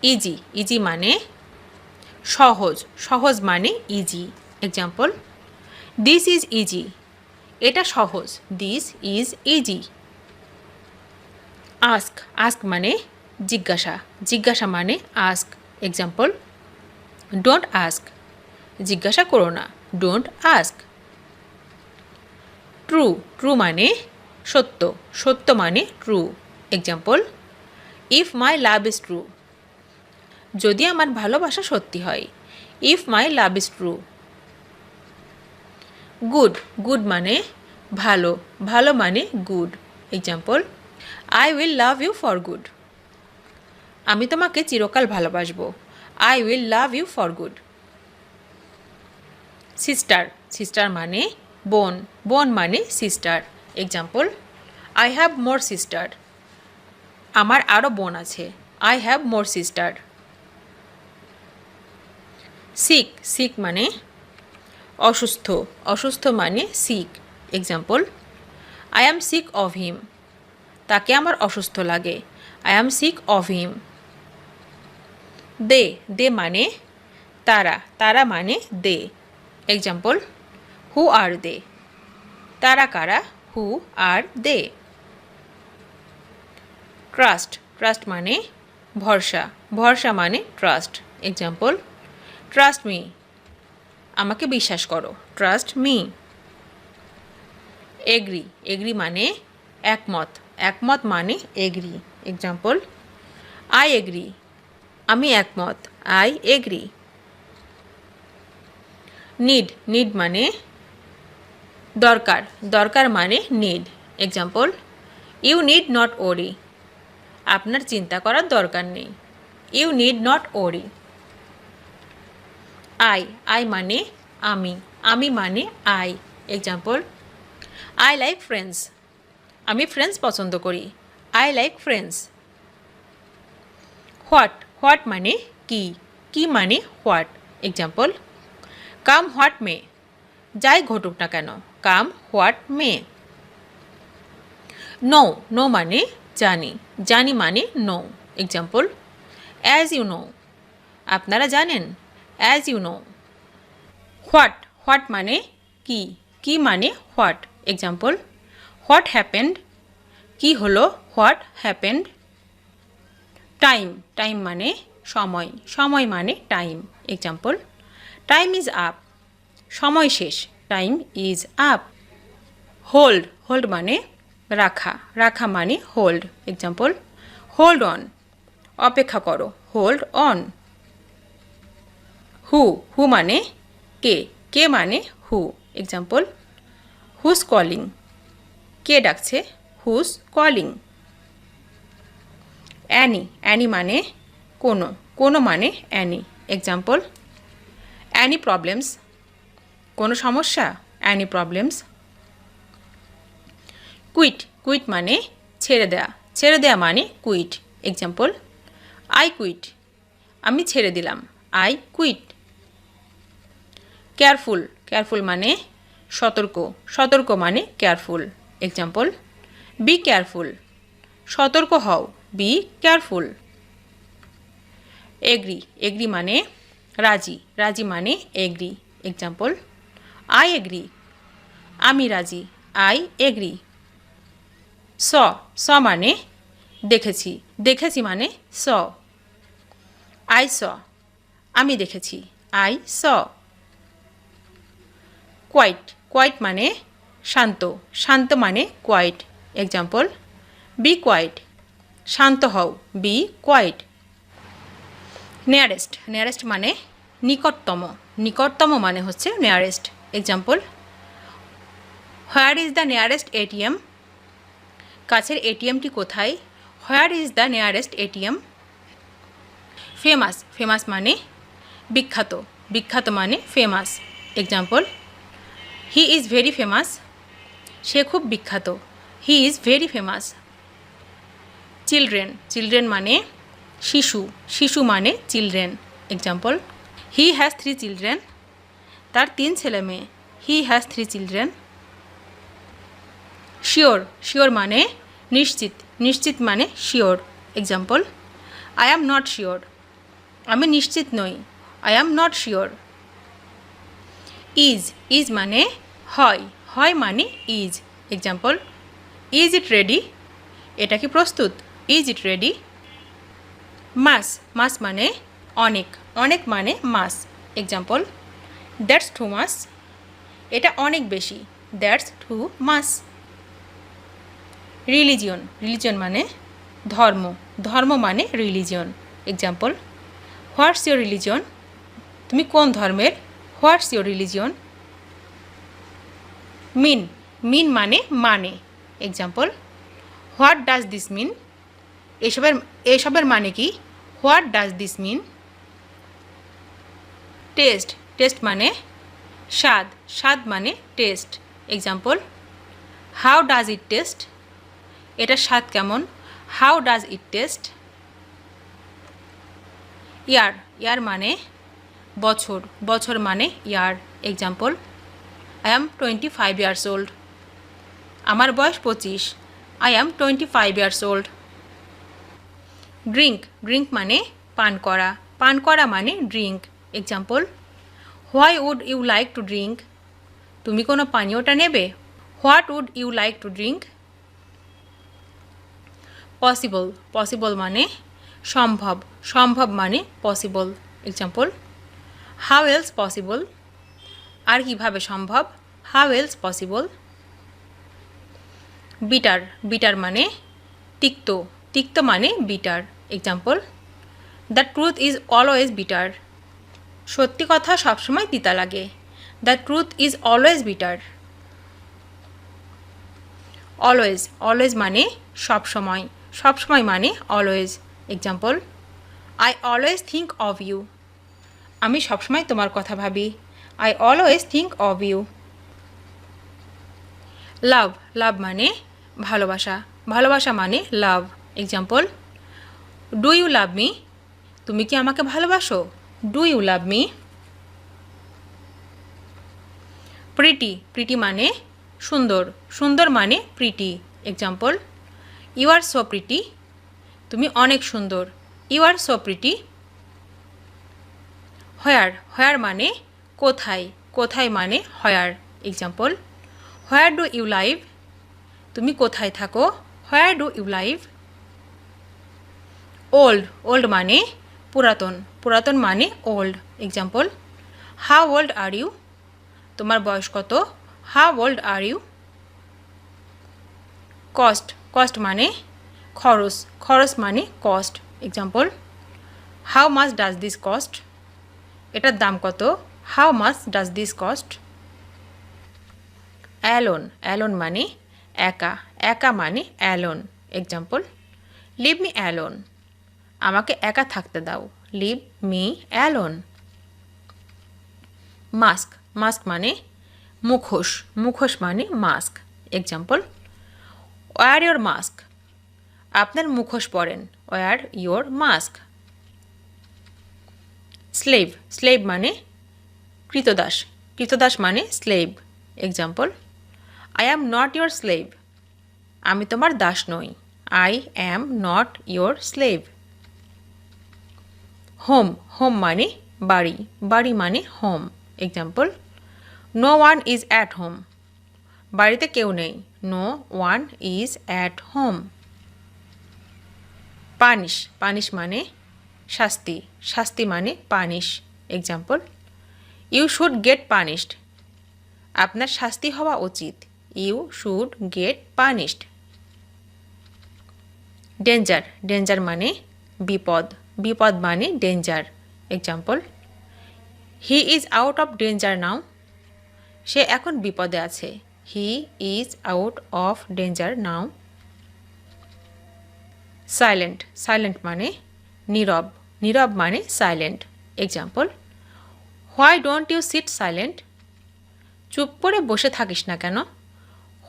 Easy easy মানে সহজ সহজ মানে easy example this is easy এটা সহজ this is easy ask ask মানে জিজ্ঞাসা জিজ্ঞাসা মানে আস্ক এক্সাম্পল ডোন্ট আস্ক জিজ্ঞাসা করো না ডোন্ট আস্ক ট্রু ট্রু মানে সত্য সত্য মানে true example if my love is true যদি আমার ভালোবাসা সত্যি হয় if my love is true good good মানে ভালো ভালো মানে good example I will love you for good আমি তোমাকে চিরকাল ভালোবাসবো I will love you for good sister sister মানে বোন বোন মানে sister example I have more sister আমার আরও বোন আছে I have more sister sick sick মানে অসুস্থ অসুস্থ মানে sick example I am sick of him তাকে আমার অসুস্থ লাগে I am sick of him they they মানে তারা তারা মানে দে এক্সাম্পল হু আর দে তারা কারা হু আর দে ট্রাস্ট ট্রাস্ট মানে ভরসা ভরসা মানে ট্রাস্ট এক্সাম্পল ট্রাস্ট মি আমাকে বিশ্বাস করো ট্রাস্ট মি এগ্রি এগ্রি মানে একমত একমত মানে এগ্রি এক্সাম্পল আই এগ্রি আমি একমত আই এগ্রি নিড নিড মানে দরকার দরকার মানে need example you need not worry আপনার চিন্তা করার দরকার নেই you need not worry I I মানে আমি আমি মানে I example I like friends আমি ফ্রেন্ডস পছন্দ করি I like friends what what মানে কি কি মানে what example come what may যাই ঘটুক না কেন come what may no no মানে জানি জানি মানে no example as you know আপনারা জানেন as you know what what মানে কি কি মানে হোয়াট এক্সাম্পল হোয়াট হ্যাপেন্ড কি হলো হোয়াট হ্যাপেন্ড টাইম টাইম মানে সময় সময় মানে time example time is up সময় শেষ time is up hold hold মানে রাখা রাখা মানে হোল্ড এক্সাম্পল হোল্ড অন অপেক্ষা করো হোল্ড অন হু হু মানে কে কে মানে হু এক্সাম্পল হুজ কলিং কে ডাকছে হুজ কলিং অ্যানি অ্যানি মানে কোনো কোনো মানে অ্যানি এক্সাম্পল অ্যানি প্রবলেমস কোনো সমস্যা অ্যানি প্রবলেমস কুইট কুইট মানে ছেড়ে দেয়া মানে কুইট এক্সাম্পল আই কুইট আমি ছেড়ে দিলাম আই কুইট কেয়ারফুল কেয়ারফুল মানে সতর্ক সতর্ক মানে কেয়ারফুল এক্সাম্পল বি কেয়ারফুল সতর্ক হও বি কেয়ারফুল এগ্রি এগ্রি মানে রাজি রাজি মানে এগ্রি এক্সাম্পল আই এগ্রি আমি রাজি আই এগ্রি স স মানে দেখেছি দেখেছি মানে স আই স আমি দেখেছি আই স কোয়াইট কোয়াইট মানে শান্ত শান্ত মানে কোয়াইট এক্সাম্পল বি কোয়াইট শান্ত হও বি কোয়াইট নিয়ারেস্ট নিয়ারেস্ট মানে নিকটতম নিকটতম মানে হচ্ছে nearest example where is the nearest ATM কাছের এটিএমটি কোথায় where is the nearest ATM famous famous মানে বিখ্যাত বিখ্যাত মানে famous example he is very famous সে খুব বিখ্যাত he is very famous children children মানে শিশু শিশু মানে children example he has 3 children তার 3 ছেলে মেয়ে he has 3 children sure sure মানে নিশ্চিত নিশ্চিত মানে sure example I am not sure আমি নিশ্চিত নই। I am not sure. Is মানে হয়, হয় মানে is. Example, is it ready? এটা কি প্রস্তুত? Is it ready? মাস মানে অনেক, অনেক মানে মাস। এক্সাম্পল, দ্যাটস টু মাস। এটা অনেক বেশি। That's too mass. রিলিজিয়ন মানে ধর্ম, ধর্ম মানে religion. Example, what's your religion? তুমি কোন ধর্মের? What's your religion? মিন মানে। Example, what does this mean? এসবের মানে কি? What does this mean? Taste মানে স্বাদ মানে taste. Example, how does it taste? এটার স্বাদ কেমন? How does it taste? Year মানে বছর মানে year. Example, I am 25 years old. আমার বয়স 25। I am 25 years old. Drink মানে পান করা মানে drink. Example, why would you like to drink? তুমি কোনো পানীয়টা নেবে? What would you like to drink? Possible মানে সম্ভব মানে possible. Example, how else possible? আর কিভাবে সম্ভব? How else possible? বিটার মানে তিক্ত মানে bitter. Example, the truth is always bitter. সত্যি কথা সবসময় তিতা লাগে। The truth is always bitter. Always মানে সবসময় মানে always. Example, I always think of you. আমি সবসময় তোমার কথা ভাবি। I always think of you. Love মানে ভালোবাসা মানে love. Example, do you love me? তুমি কি আমাকে ভালোবাসো? Do you love me? Pretty মানে সুন্দর মানে pretty. Example, you are so pretty. তুমি অনেক সুন্দর। You are so pretty. Where মানে কোথায় মানে where. Example, where do you live? তুমি কোথায় থাকো? Where do you live? Old মানে পুরাতন মানে old. Example, how old are you? তোমার বয়স কত? How old are you? Cost মানে খরচ মানে cost. Example, how much does this cost? এটার দাম কত? How much does this cost? Alone মানে একা মানে alone. Example, leave me alone. আমাকে একা থাকতে দাও। Leave me alone. মাস্ক মানে মুখোশ মানে mask. Example, wear your mask? আপনার মুখোশ পরেন। War your mask. স্লেভ মানে কৃতদাস মানে slave. Example, I am not your slave. আমি তোমার দাস নই। I am not your slave. Home মানে বাড়ি মানে home. Example, no one is at home. বাড়িতে কেউ নেই। No one is at home. Punish মানে শাস্তি মানে punish. Example, you should get punished. আপনার শাস্তি হওয়া উচিত। You should get punished. Danger মানে বিপদ মানে danger. Example, he is out of danger now. সে এখন বিপদে আছে। He is out of danger now. Silent মানে নীরব মানে silent. Example, why don't you sit silent? চুপ করে বসে থাকিস না কেন?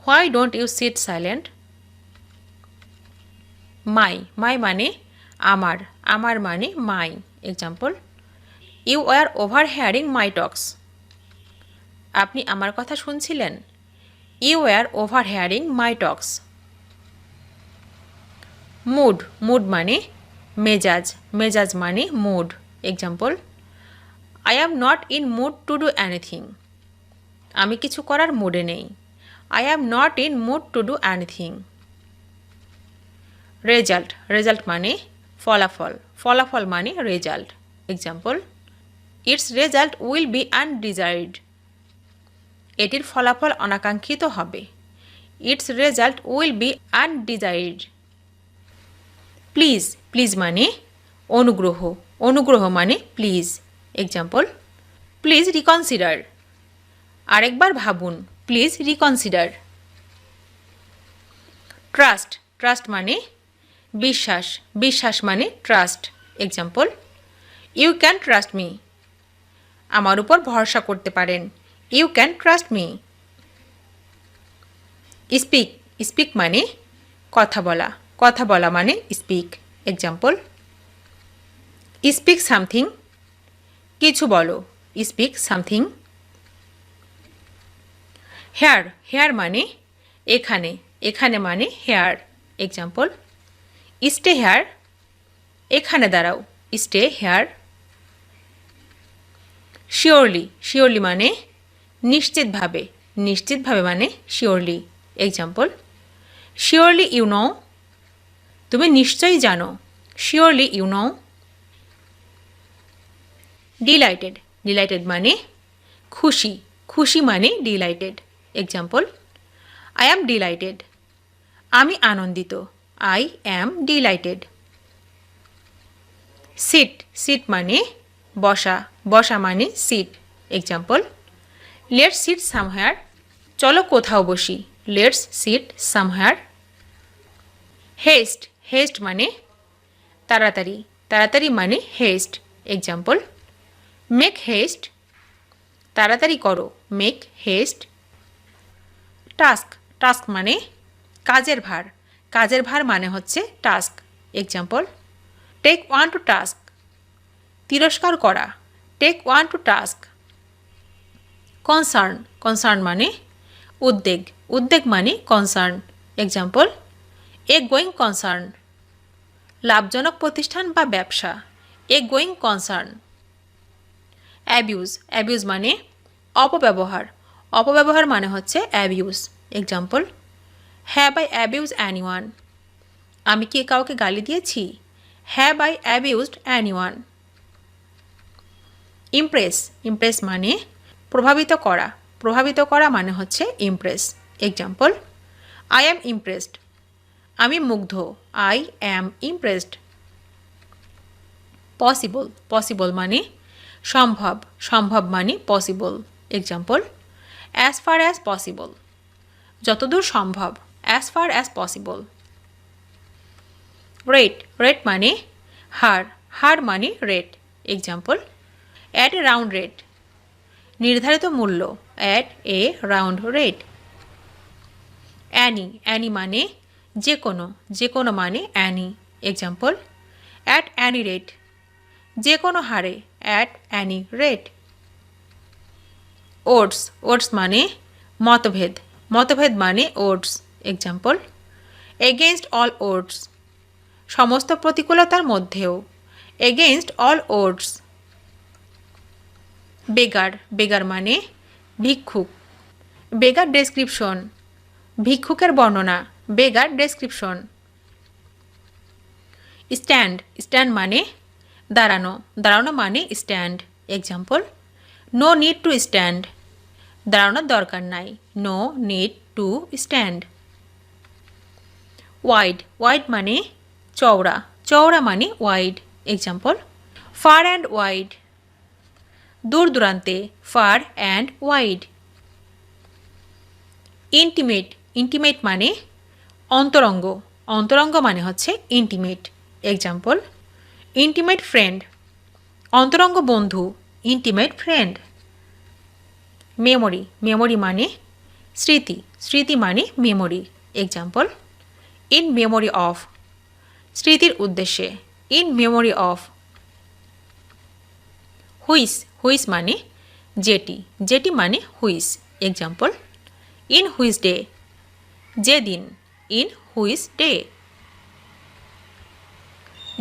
Why don't you sit silent? My মানে আমার মানে my. Example, you are over hearing my talks. আপনি আমার কথা শুনছিলেন। You are over hearing my talks. Mood মানে মেজাজ মানে mood. Example, I am not in mood to do anything. আমি কিছু করার মুডে নেই। I am not in mood to do anything. Result, result মানে ফলাফল, ফলাফল মানে result. Example, its result will be undesired. এটির ফলাফল অনাকাঙ্ক্ষিত হবে। Its result will be undesired. Please, please মানে অনুগ্রহ, অনুগ্রহ মানে প্লিজ। Example, please reconsider. আরেকবার ভাবুন, প্লিজ রিকনসিডার। ট্রাস্ট, ট্রাস্ট মানে বিশ্বাস, বিশ্বাস মানে trust. Example, you can trust me. আমার উপর ভরসা করতে পারেন। You can trust me. Speak, speak মানে কথা বলা, কথা বলা মানে স্পিক। Example, speak something. কিছু বলো। Speak something. হেয়ার, হেয়ার মানে এখানে, এখানে মানে হেয়ার। Example, stay here. এখানে দাঁড়াও। Stay here. শিওরলি, শিওরলি মানে নিশ্চিতভাবে, নিশ্চিতভাবে মানে surely. Example, surely you know. তুমি নিশ্চয়ই জানো। Surely you know. Delighted, delighted মানে খুশি, খুশি মানে delighted. Example, I am delighted. আমি আনন্দিত। I am delighted. Sit, sit মানে বসা, বসা মানে sit. Example, let's sit somewhere. চলো কোথাও বসি। Let's sit somewhere. Haste, haste মানে তাড়াতাড়ি, তাড়াতাড়ি মানে হেস্ট। Example, make heist. তাড়াতাড়ি করো। Make heist. টাস্ক, টাস্ক মানে কাজের ভার, কাজের ভার মানে হচ্ছে task. Example, take one to task. তিরস্কার করা। Take one to task. Concern, concern মানে উদ্বেগ, উদ্বেগ মানে concern. Example, a going concern. লাভজনক প্রতিষ্ঠান বা ব্যবসা। A going concern. Abuse, abuse মানে অপব্যবহার, অপব্যবহার মানে হচ্ছে abuse. Example, have I abuse anyone. আমি কি কাউকে গালি দিয়েছি? Have I abused anyone. Impress, impress মানে প্রভাবিত করা, প্রভাবিত করা মানে হচ্ছে impress. Example, I am impressed. আমি মুগ্ধ। I am impressed. Possible, possible মানে সম্ভব, সম্ভব মানে possible. Example, as far as possible. যতদূর সম্ভব। As far as possible. Rate, rate মানে হার, হার মানে rate. Example, at a round rate. নির্ধারিত মূল্য। At a round rate. Any, any মানে যে কোনো, যে কোনো মানে any. Example, at any rate. যে কোনো হারে। At any rate. Odds, odds মানে মতভেদ, মতভেদ মানে odds. Example, against all oats. সমস্ত প্রতিকূলতার মধ্যেও। Against all odds. Beggar, beggar মানে ভিক্ষুক। Beggar description. ভিক্ষুকের বর্ণনা। বেগার ডেসক্রিপশন। স্ট্যান্ড, স্ট্যান্ড মানে দাঁড়ানো, দাঁড়ানো মানে stand. Example, no need to stand. দাঁড়ানোর দরকার নাই। No need to stand. Wide, wide মানে চওড়া, চওড়া মানে wide. Example, far and wide. দূর দূরান্তে। Far and wide. Intimate, intimate মানে অন্তরঙ্গ, অন্তরঙ্গ মানে হচ্ছে ইন্টিমেট। Example, intimate friend. অন্তরঙ্গ বন্ধু। Intimate friend. মেমোরি, মেমোরি মানে স্মৃতি, স্মৃতি মানে memory. Example, in memory of. স্মৃতির উদ্দেশ্যে। In memory of. Whose, whose মানে যেটি, যেটি মানে whose. Example, in whose day. যেদিন। In whose day.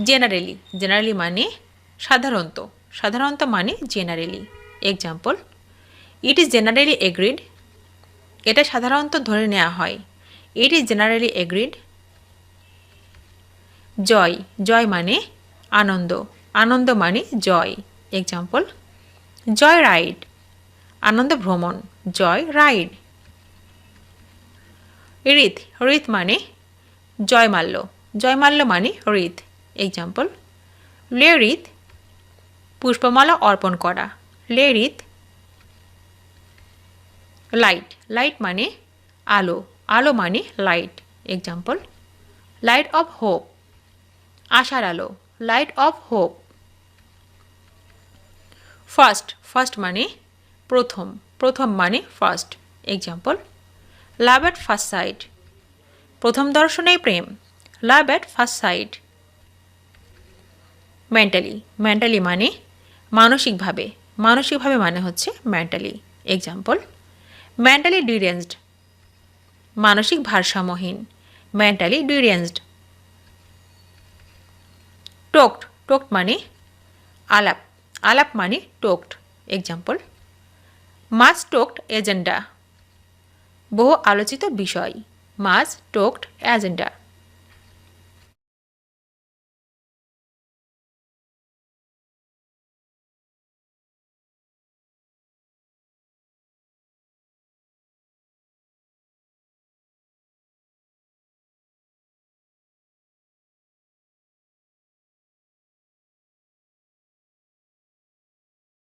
Generally, generally মানে সাধারণত, সাধারণত মানে generally. Example, it is generally agreed, এটা সাধারণত ধরে নেওয়া হয়। It is generally agreed. Joy, joy মানে আনন্দ, আনন্দ মানে জয়। এক্সাম্পল, জয় রাইড, আনন্দ ভ্রমণ, জয় রাইড। ঋত, ঋত মানে জয়মাল্য, জয়মাল্য মানে ঋত। এক্সাম্পল, লে ঋত, পুষ্পমালা অর্পণ করা, লে ঋত। লাইট, লাইট মানে আলো, আলো মানে light. Example, light of hope, আশার আলো, light of hope. First, first মানে প্রথম, প্রথম মানে first. Example, love at first sight, প্রথম দর্শনেই প্রেম, love at first sight. Mentally, mentally মানে মানসিকভাবে, মানসিকভাবে মানে হচ্ছে মেন্টালি। এক্সাম্পল, মেন্টালি ডিরেঞ্জড, মানসিক ভারসাম্যহীন, মেন্টালি ডিরেঞ্জড। টোকড, টোকড মানে আলাপ, আলাপ মানে টোকড। এক্সাম্পল, মাছ টোকড এজেন্ডা, বহু আলোচিত বিষয়, মাছ টোকড এজেন্ডা।